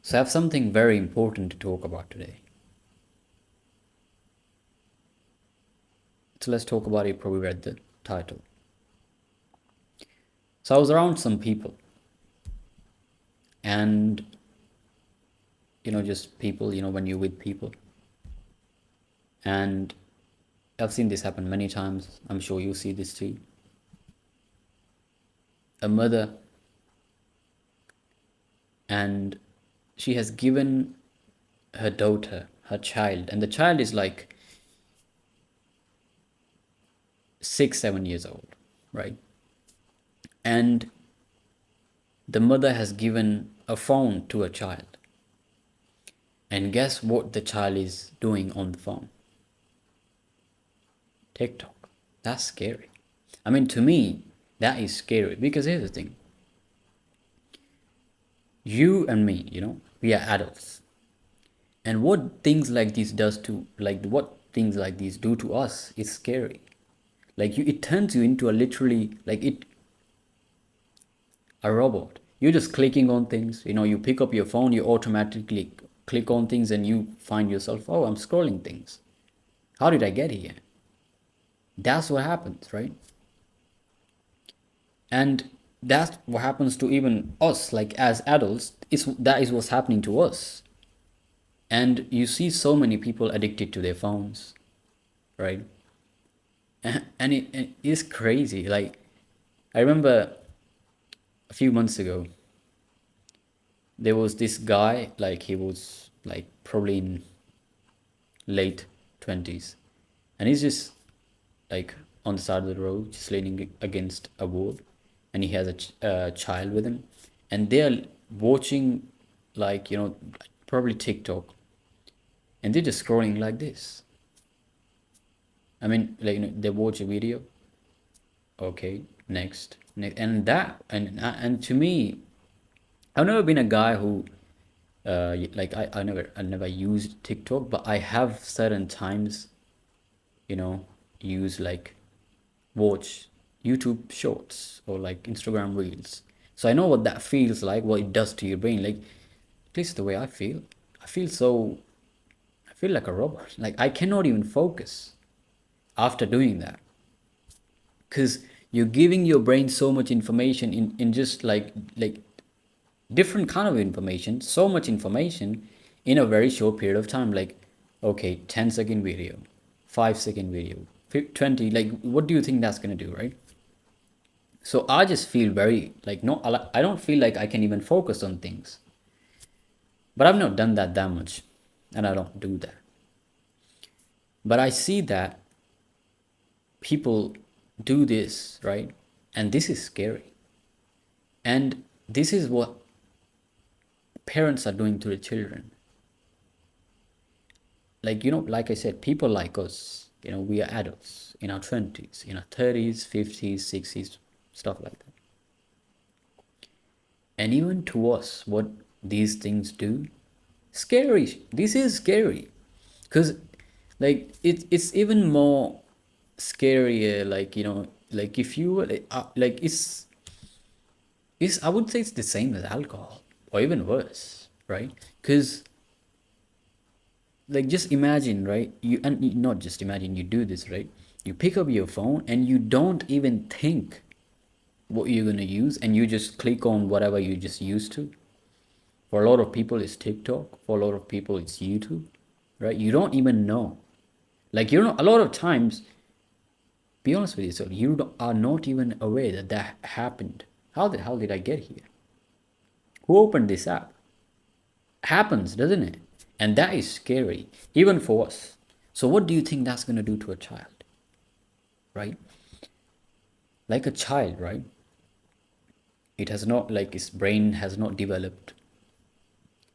So I have something very important to talk about today. So let's talk about it. You probably read the title. So I was around some people, and just people, when you're with people. And I've seen this happen many times. I'm sure you see this too. A mother, and she has given her daughter, her child, and the child is like 6, 7 years old, right? And the mother has given a phone to a child. And guess what the child is doing on the phone? TikTok. That's scary. I mean, to me, that is scary because here's the thing. You and me, we are adults. And what things like this does to, like, what things like these do to us is scary. Like, it turns you into a literally, like, a robot. You're just clicking on things. You pick up your phone, you automatically click on things, and you find yourself, oh, I'm scrolling things. How did I get here? That's what happens, right? And that's what happens to even us, like as adults. That is what's happening to us. And you see so many people addicted to their phones, right? And it is crazy. Like, I remember a few months ago, there was this guy, like he was like probably in late 20s, and he's just like on the side of the road, just leaning against a wall, and he has a child with him, and they're watching, like, probably TikTok, and they're just scrolling like this. I mean, like, they watch a video, okay, next, and that, and to me, I've never been a guy who, like, I never used TikTok, but I have certain times, use, like, watch YouTube shorts or like Instagram reels. So I know what that feels like, what it does to your brain. Like, at least the way I feel. I feel so, I feel like a robot. Like, I cannot even focus after doing that. Because you're giving your brain so much information in just like different kind of information, so much information in a very short period of time. Like, okay, 10-second video, 5-second video, 20, like, what do you think that's going to do, right? So I just feel very like, no, I don't feel like I can even focus on things. But I've not done that much, and I don't do that. But I see that people do this, right? And this is scary. And this is what parents are doing to the children. Like, like I said, people like us, we are adults in our 20s, in our 30s, 50s, 60s, stuff like that. And even to us, what these things do, scary. This is scary. Because, like, it's even more scarier, like, like if you were like, it's I would say it's the same as alcohol, or even worse, right? Because, like, just imagine, right? Not just imagine, you do this, right? You pick up your phone and you don't even think what you're gonna use, and you just click on whatever you just used to. For a lot of people, it's TikTok. For a lot of people, it's YouTube, right? You don't even know. Like, a lot of times, be honest with yourself, are not even aware that that happened. How the hell did I get here? Who opened this app? Happens, doesn't it? And that is scary, even for us. So what do you think that's going to do to a child, right? Like a child, right? It has not, like, its brain has not developed.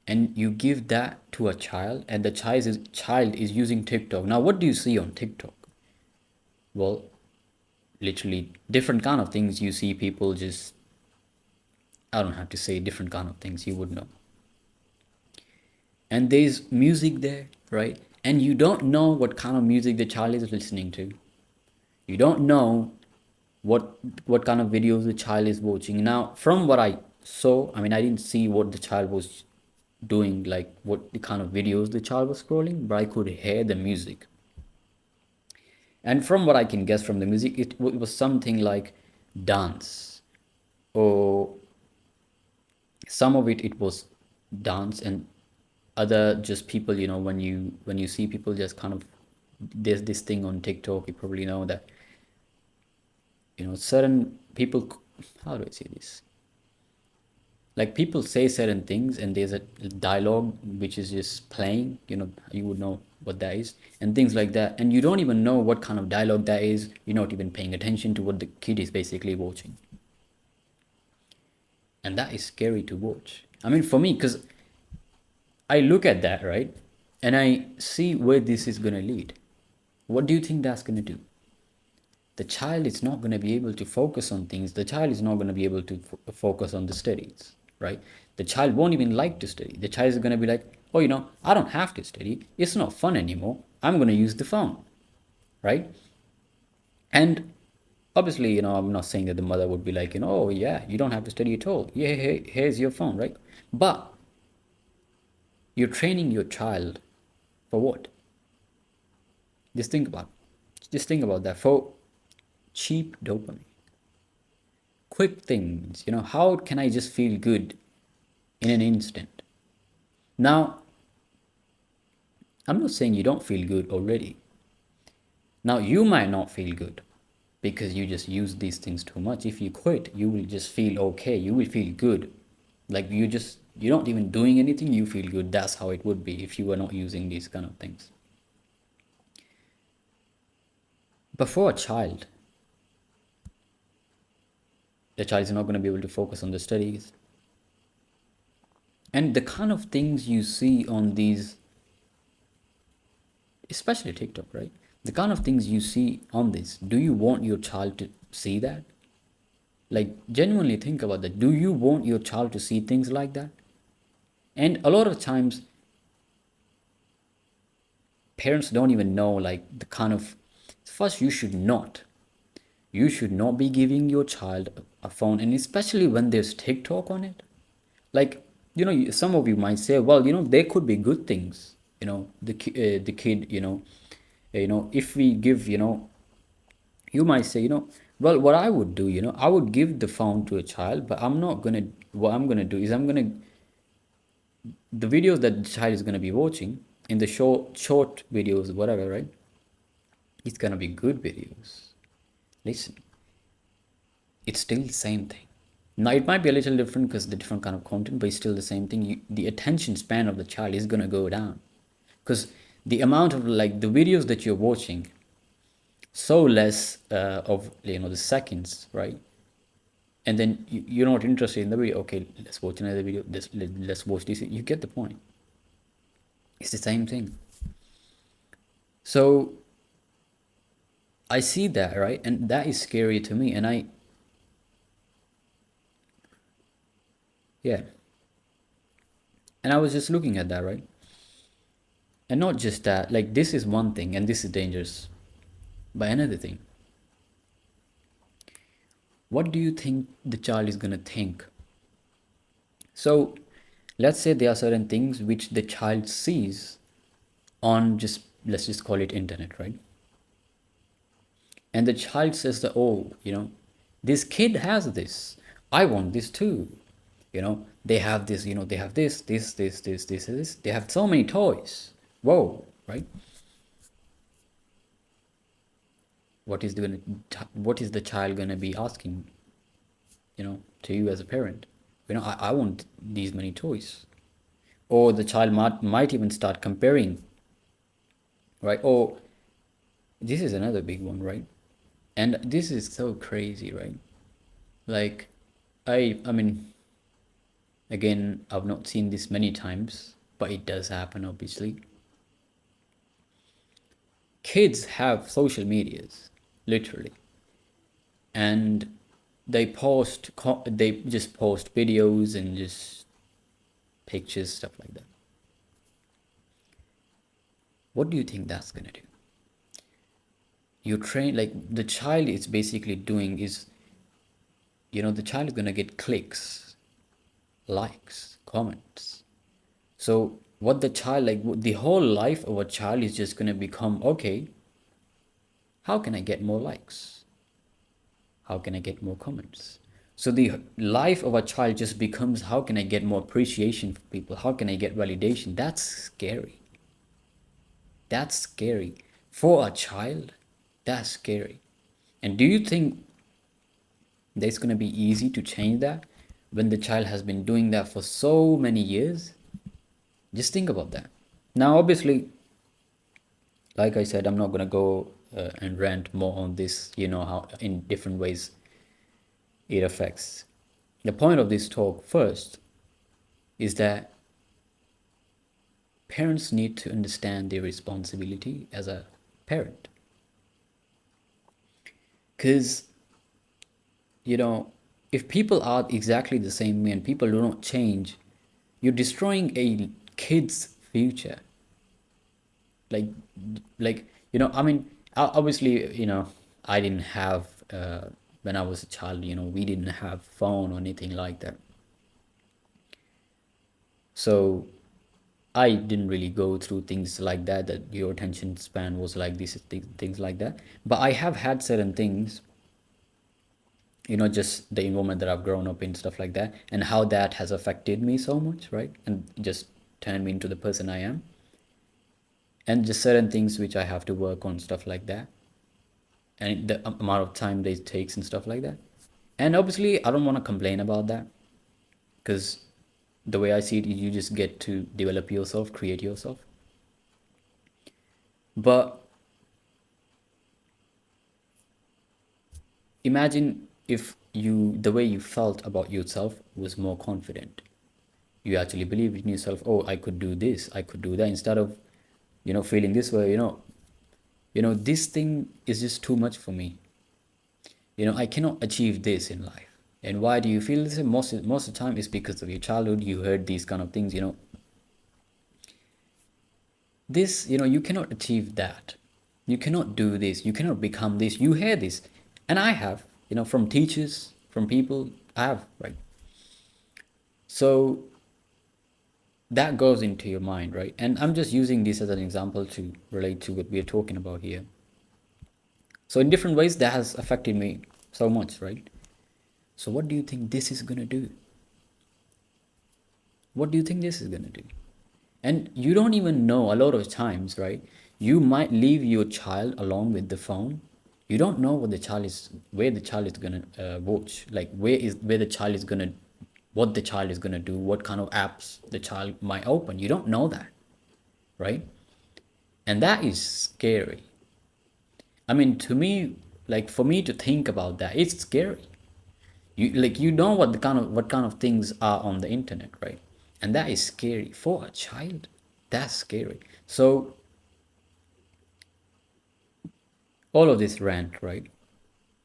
And you give that to a child, and the child is using TikTok. Now, what do you see on TikTok? Well, literally different kind of things. You see people just, I don't have to say different kind of things, you would know. And there's music there, right? And you don't know what kind of music the child is listening to. You don't know what kind of videos the child is watching. Now, from what I saw, I mean, I didn't see what the child was doing like what the kind of videos the child was scrolling, but I could hear the music. And from what I can guess from the music, it was something like dance, or some of it was dance, and other just people, when you see people just kind of, there's this thing on TikTok, you probably know that, certain people, how do I say this? Like people say certain things and there's a dialogue which is just playing, you would know what that is, and things like that, and you don't even know what kind of dialogue that is. You're not even paying attention to what the kid is basically watching, and that is scary to watch. I mean, for me, because I look at that, right, and I see where this is going to lead. What do you think that's going to do? The child is not going to be able to focus on things. The child is not going to be able to focus on the studies, right? The child won't even like to study. The child is going to be like, oh, I don't have to study. It's not fun anymore. I'm going to use the phone, right? And obviously, I'm not saying that the mother would be like, oh, yeah, you don't have to study at all. Yeah, here's your phone, right? But you're training your child for what? Just think about Just think about that. For cheap dopamine, quick things. How can I just feel good in an instant? Now, I'm not saying you don't feel good already. Now, you might not feel good because you just use these things too much. If you quit, you will just feel okay. You will feel good. Like you're not even doing anything, you feel good. That's how it would be if you were not using these kind of things. But for a child, the child is not going to be able to focus on the studies. And the kind of things you see on these, especially TikTok, right? The kind of things you see on this, do you want your child to see that? Like, genuinely think about that. Do you want your child to see things like that? And a lot of times, parents don't even know, like, the kind of. First, you should not be giving your child a phone, and especially when there's TikTok on it. Like, some of you might say, well, there could be good things. The kid, if we give, you might say, well, what I would do, I would give the phone to a child, but I'm not gonna. What I'm gonna do is the videos that the child is gonna be watching in the short videos, whatever, right? It's gonna be good videos. Listen, it's still the same thing. Now it might be a little different because the different kind of content, but it's still the same thing. The attention span of the child is gonna go down because the amount of, like, the videos that you're watching, so less of, the seconds, right? And then you're not interested in the video. Okay, let's watch another video. Let's watch this. You get the point. It's the same thing. So I see that, right, and that is scary to me. And yeah, and I was just looking at that, right? And not just that, like, this is one thing, and this is dangerous. But another thing, what do you think the child is gonna think? So, let's say there are certain things which the child sees on, just let's just call it internet, right? And the child says that, oh, this kid has this. I want this too. They have this. They have this. They have so many toys. Whoa, right? What is the child gonna be asking, to you as a parent? I want these many toys. Or the child might even start comparing, right? Or this is another big one, right? And this is so crazy, right? Like, I mean, again, I've not seen this many times, but it does happen, obviously. Kids have social medias, literally, and they just post videos and just pictures, stuff like that. What do you think that's gonna do? You train, like, the child is basically doing is, the child is gonna get clicks, likes, comments. So what the child, like the whole life of a child is just going to become, okay, how can I get more likes? How can I get more comments? So the life of a child just becomes, how can I get more appreciation from people? How can I get validation? That's scary. That's scary. For a child, that's scary. And do you think that it's going to be easy to change that when the child has been doing that for so many years? Just think about that. Now, obviously, like I said, I'm not going to go and rant more on this, how in different ways it affects. The point of this talk first is that parents need to understand their responsibility as a parent. Because, you know, if people are exactly the same way and people do not change, you're destroying a kid's future. Like, I mean, obviously, I didn't have, when I was a child, we didn't have phone or anything like that. So I didn't really go through things like that, that your attention span was like this, things like that. But I have had certain things, just the environment that I've grown up in, stuff like that, and how that has affected me so much, right? And just turned me into the person I am. And just certain things which I have to work on, stuff like that. And the amount of time that it takes and stuff like that. And obviously, I don't want to complain about that because the way I see it, you just get to develop yourself, create yourself. But imagine if the way you felt about yourself was more confident. You actually believed in yourself. Oh, I could do this, I could do that, instead of, feeling this way. This thing is just too much for me. I cannot achieve this in life. And why do you feel this? Most of the time, it's because of your childhood. You heard these kind of things. This. You cannot achieve that. You cannot do this. You cannot become this. You hear this, and I have. From teachers, from people, I have, right. So that goes into your mind, right? And I'm just using this as an example to relate to what we are talking about here. So in different ways, that has affected me so much, right? So what do you think this is gonna do? What do you think this is gonna do? And you don't even know a lot of times, right? You might leave your child along with the phone. You don't know where the child is gonna watch, like where the child is gonna, what the child is gonna do, what kind of apps the child might open. You don't know that, right? And that is scary. I mean, to me, like for me to think about that, it's scary. You know what kind of things are on the internet, right? And that is scary for a child. That's scary. So all of this rant, right?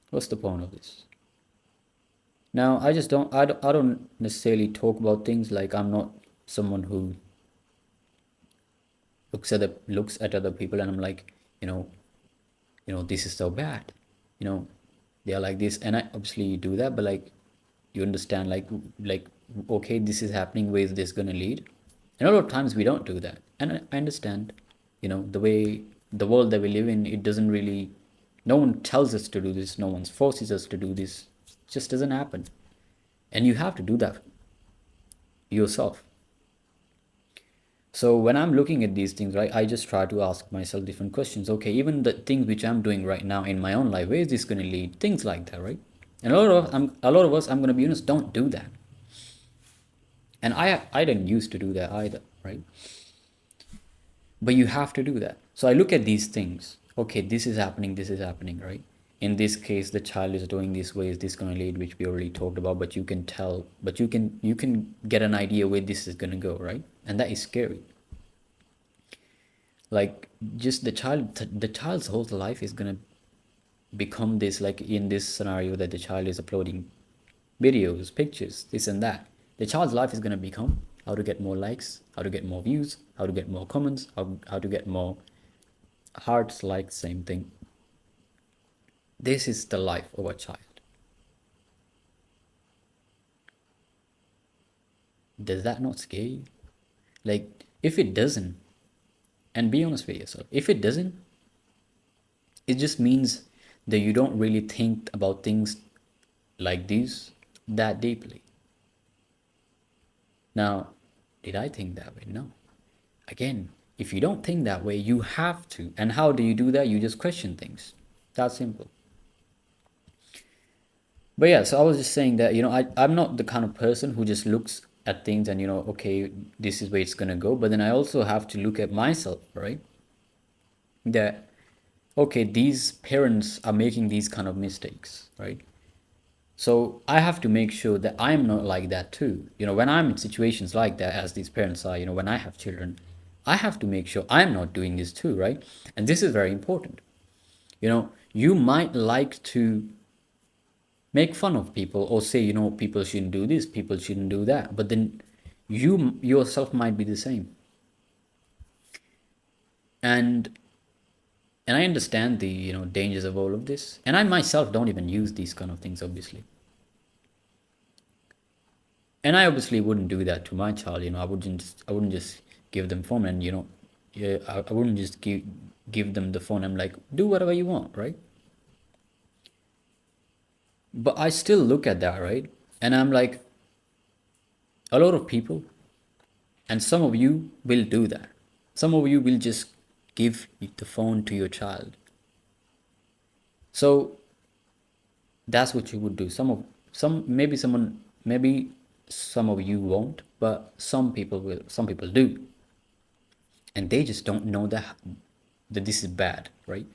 What's the point of this? Now I just don't necessarily talk about things, like I'm not someone who looks at other people and I'm like, this is so bad. You know, they are like this, and I obviously do that, but like you understand, like okay, this is happening. Where is this gonna lead? And a lot of times we don't do that, and I understand. The way the world that we live in, it doesn't really. No one tells us to do this. No one forces us to do this. It just doesn't happen, and you have to do that yourself. So when I'm looking at these things, right, I just try to ask myself different questions. Okay, even the things which I'm doing right now in my own life, where is this going to lead? Things like that, right? And a lot of us, I'm going to be honest, don't do that. And I didn't used to do that either, right? But you have to do that. So I look at these things. Okay, this is happening, right? In this case, the child is doing this way. Is this going to lead? Which we already talked about. But you can tell. But you can get an idea where this is going to go, right? And that is scary. Like just the child's whole life is going to become this, like in this scenario that the child is uploading videos, pictures, this and that. The child's life is going to become how to get more likes, how to get more views, how to get more comments, how to get more hearts, like same thing. This is the life of a child. Does that not scare you? Like, if it doesn't, and be honest with yourself, if it doesn't, it just means that you don't really think about things like these that deeply. Now, did I think that way? No. Again, if you don't think that way, you have to. And how do you do that? You just question things. That's simple. But yeah, so I was just saying that, I'm not the kind of person who just looks at things and, okay, this is where it's going to go. But then I also have to look at myself, right? That, okay, these parents are making these kind of mistakes, right? So I have to make sure that I'm not like that too. When I'm in situations like that, as these parents are, when I have children, I have to make sure I'm not doing this too, right? And this is very important. You might like to make fun of people or say, people shouldn't do this, people shouldn't do that. But then you yourself might be the same. And and I understand the, dangers of all of this. And I myself don't even use these kind of things, obviously. And I obviously wouldn't do that to my child. I wouldn't just give them phone and, yeah, I wouldn't just give them the phone. I'm like, do whatever you want, right? But I still look at that, right? And I'm like, a lot of people, and some of you will do that. Some of you will just give the phone to your child. So that's what you would do. Maybe some of you won't, but some people will. Some people do, and they just don't know that this is bad, right?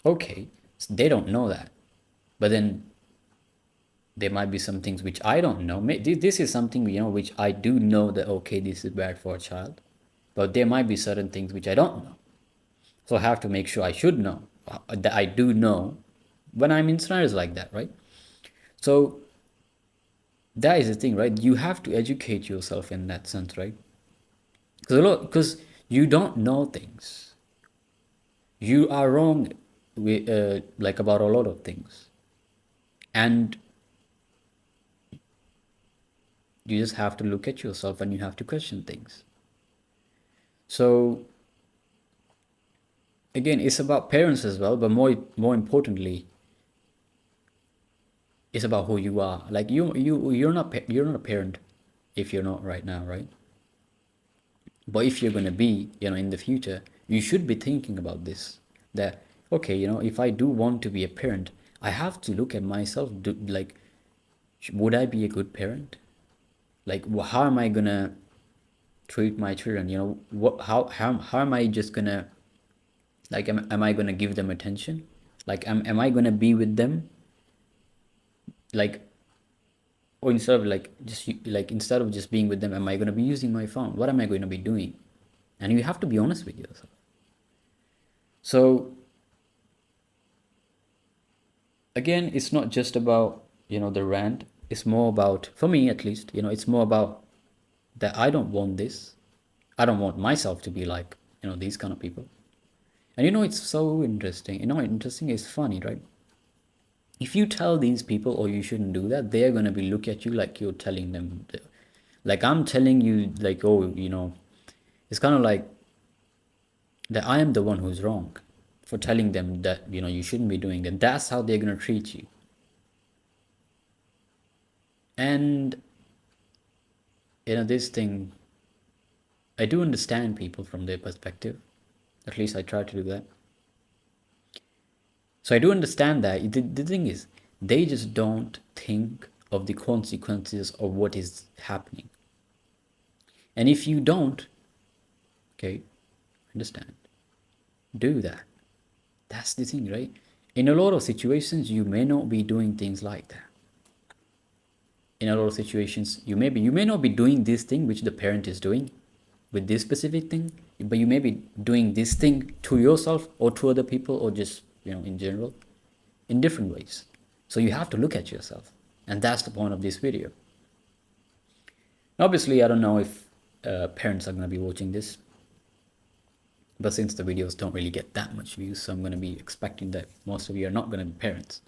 Okay, so they don't know that, but then there might be some things which I don't know. This is something, which I do know that, okay, this is bad for a child, but there might be certain things which I don't know. So I have to make sure I should know that I do know when I'm in scenarios like that, right? So that is the thing, right? You have to educate yourself in that sense, right? Because you don't know things. You are wrong with, like, about a lot of things, and you just have to look at yourself and you have to question things. So again, it's about parents as well, but more importantly, it's about who you are. Like, you're not a parent if you're not right now, right? But if you're going to be, in the future, you should be thinking about this. That, okay, if I do want to be a parent, I have to look at myself. Like, would I be a good parent? Like, how am I going to treat my children? How am I just going to, like, am I going to give them attention? Like, am I going to be with them? Like, or instead of just being with them, am I going to be using my phone? What am I going to be doing? And you have to be honest with yourself. So again, it's not just about, the rant. It's more about, for me at least, it's more about that I don't want this. I don't want myself to be like, these kind of people. And it's so interesting. Interesting is funny, right? If you tell these people, oh, you shouldn't do that, they're going to be look at you like you're telling them. Like, I'm telling you, like, oh, it's kind of like that I am the one who's wrong for telling them that, you shouldn't be doing that. That's how they're going to treat you. And, this thing, I do understand people from their perspective. At least I try to do that. So I do understand that. The thing is, they just don't think of the consequences of what is happening. And if you don't, okay, understand, do that. That's the thing, right? In a lot of situations, you may not be doing things like that. In a lot of situations, you may not be doing this thing which the parent is doing with this specific thing, but you may be doing this thing to yourself or to other people, or just, in general, in different ways. So you have to look at yourself, and that's the point of this video. Obviously, I don't know if parents are going to be watching this, but since the videos don't really get that much views, so I'm going to be expecting that most of you are not going to be parents.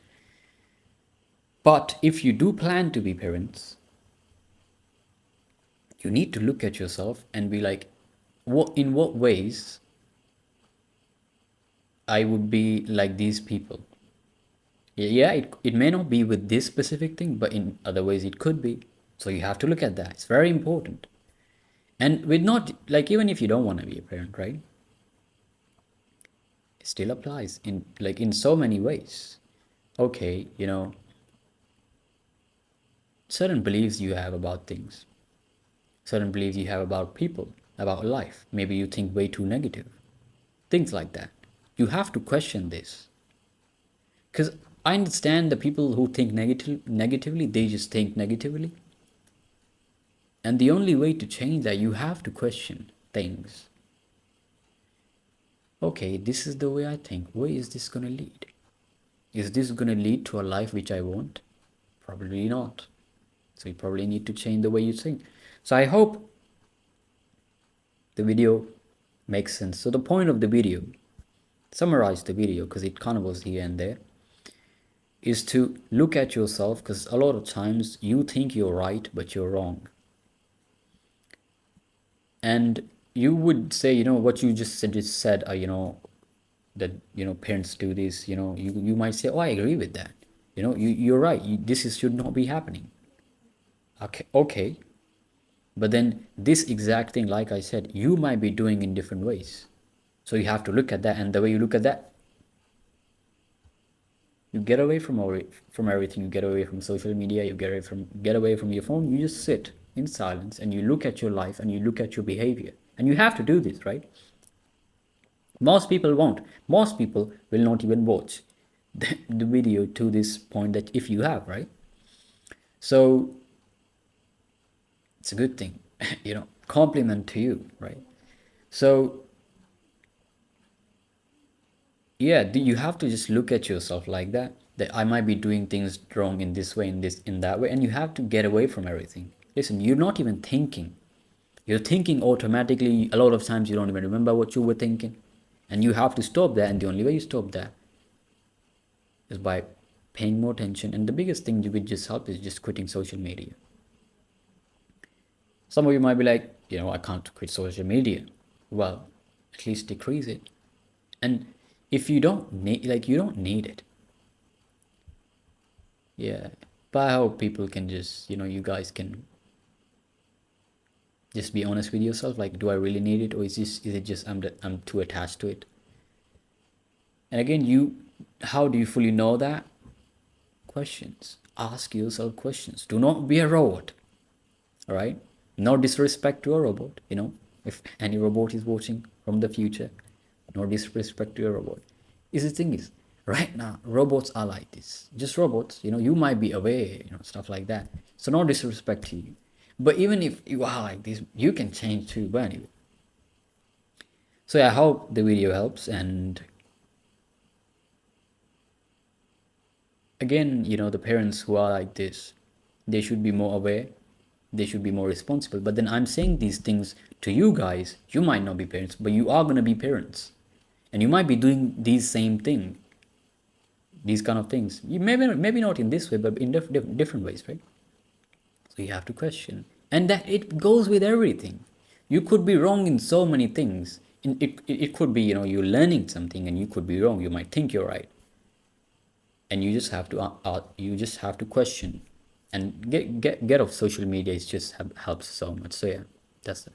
But if you do plan to be parents, you need to look at yourself and be like, in what ways I would be like these people. Yeah, it may not be with this specific thing, but in other ways it could be. So you have to look at that. It's very important. And with not like, even if you don't want to be a parent, right? It still applies in like in so many ways. Okay, certain beliefs you have about things, certain beliefs you have about people, about life. Maybe you think way too negative. Things like that. You have to question this. Because I understand the people who think negatively, they just think negatively. And the only way to change that, you have to question things. Okay, this is the way I think. Where is this going to lead? Is this going to lead to a life which I want? Probably not. So you probably need to change the way you think. So I hope the video makes sense. So the point of the video, summarize the video because it kind of was here and there, is to look at yourself, because a lot of times you think you're right, but you're wrong. And you would say, what you just said, that, parents do this, you might say, oh, I agree with that. You're right. Should not be happening. Okay. But then this exact thing, like I said, you might be doing in different ways. So you have to look at that, and the way you look at that, you get away from everything. You get away from social media. You get away from your phone. You just sit in silence and you look at your life and you look at your behavior. And you have to do this, right? Most people won't. Most people will not even watch the video to this point, that if you have, right? So it's a good thing, compliment to you, right? So yeah, you have to just look at yourself like that, that I might be doing things wrong in this way, in that way, and you have to get away from everything. Listen, you're not even thinking. You're thinking automatically. A lot of times you don't even remember what you were thinking. And you have to stop that, and the only way you stop that is by paying more attention. And the biggest thing you would just help is just quitting social media. Some of you might be like, I can't quit social media. Well, at least decrease it. And if you don't need, you don't need it. Yeah. But I hope people can just, you guys can just be honest with yourself. Like, do I really need it? Or is it just I'm too attached to it? And again, how do you fully know that? Questions. Ask yourself questions. Do not be a robot. All right? No disrespect to a robot, if any robot is watching from the future, no disrespect to a robot. The thing is, right now, robots are like this. Just robots, you might be aware, stuff like that. So no disrespect to you. But even if you are like this, you can change too. But anyway. So I hope the video helps. And again, the parents who are like this, they should be more aware. They should be more responsible. But then I'm saying these things to you guys. You might not be parents, but you are going to be parents. And you might be doing these same thing. These kind of things. You maybe not in this way, but in different ways, right? So you have to question. And that it goes with everything. You could be wrong in so many things. It could be, you're learning something and you could be wrong. You might think you're right. And you just have to question and get off social media. It just helps so much. So yeah, that's it.